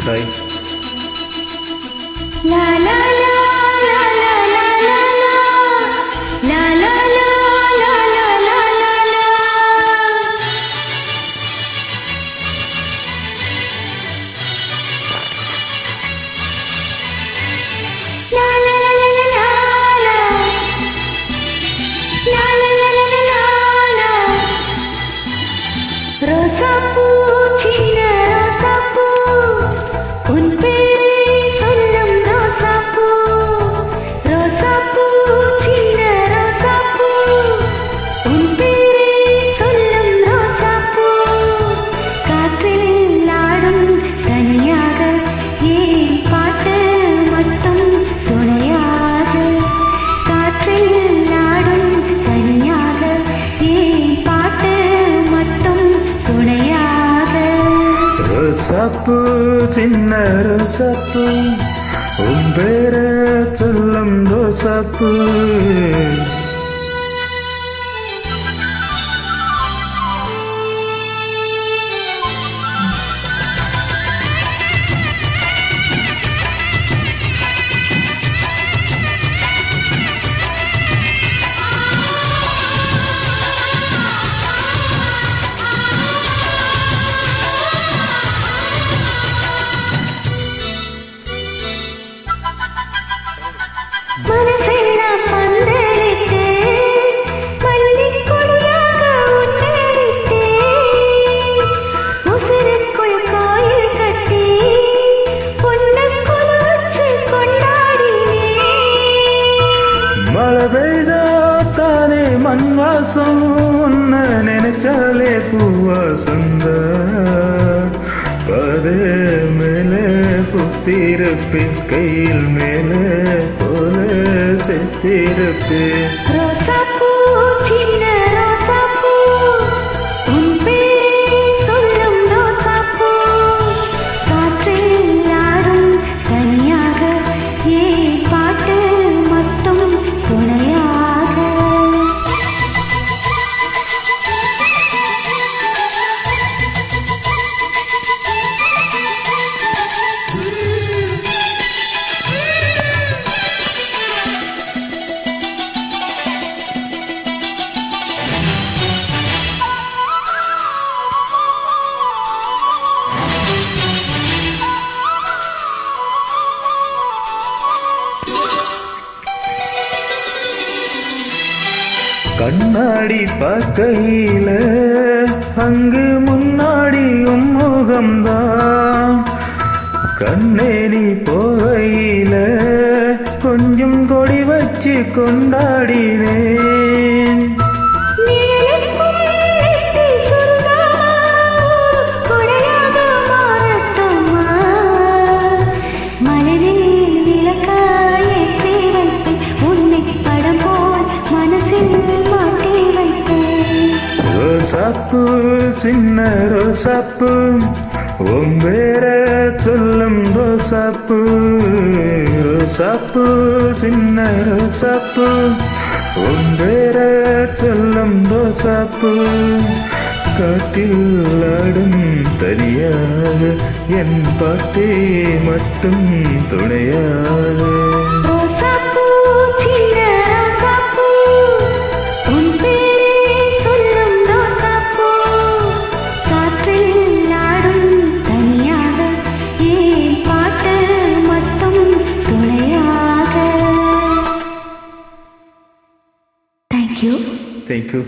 Hi. La la la la la la la la la la la la la la la. La la la la la la la. La la la la la la la. ரோசாப்பூ சின்ன ரோசாப்பூ உன் பேரை சொல்லும் ரோசாப்பூ ரோசாப்பூ சின்ன ரோசாப்பூ உன் பேரை சொல்லும் ரோசாப்பூ காற்றில் ஆடும் தனியாக ஏன் பாட்டு மட்டும் துணையாக காற்றில் ஆடும் தனியாக ஏன் பாட்டு மட்டும் துணையாக ரோசாப்பூ சின்ன ரோசாப்பூ உன் பேரை சொல்லும் ரோசாப்பூ. மனசெல்லாம் பந்தலிட்டு மல்லிக் கொடியாக உன்னெடுத்தே உசுருக்குள் கோயில் கட்டி உன்னைக் கொலுவச்சு கொண்டாடினேன். மழை பெய்தா தானே மண் வாசம் உன்னை நினைச்சாலே பூவாசந்த பதே மேலே புத்திருப்பேன் கையில் மேலே போல செத்திருப்பேன். ரோசாப்பூ சின்ன ரோசாப்பூ உன் பேரை சொல்லும் ரோசாப்பூ காற்றில் ஆடும் தனியாக ஏன் பாட்டு மட்டும் துணையாக. கண்ணாடி பார்க்கையில அங்கு முன்னாடி உன் முகம்தான் கண்ணே நீ போகையில கொஞ்சம் கொடி வச்சு கொண்டாடினேன். நிழலுக்குள் நெட்டி சுருங்காமூர் கொடையாக மாறட்டுமா மலரில் விளக்காய் ஏற்றி வைத்தேன் உன்னை படம் போல் மனசில் மாட்டி வைத்தேன். ரோசாப்பூ சின்ன ரோசாப்பூ உன் பேரை சொல்லும் ரோசாப்பூ ரோசாப்பூ சின்ன ரோசாப்பூ உன் பேரை சொல்லும் ரோசாப்பூ காட்டில் ஆடும் தனியாக என் பாட்டே மட்டும் துணையாக. ரோசாப்பூ சின்ன ரோசாப்பூ உன் பேரை சொல்லும் ரோசாப்பூ காற்றில் ஆடும் தனியாக ஏன் பாட்டு மட்டும் துணையாக. Thank you. Thank you.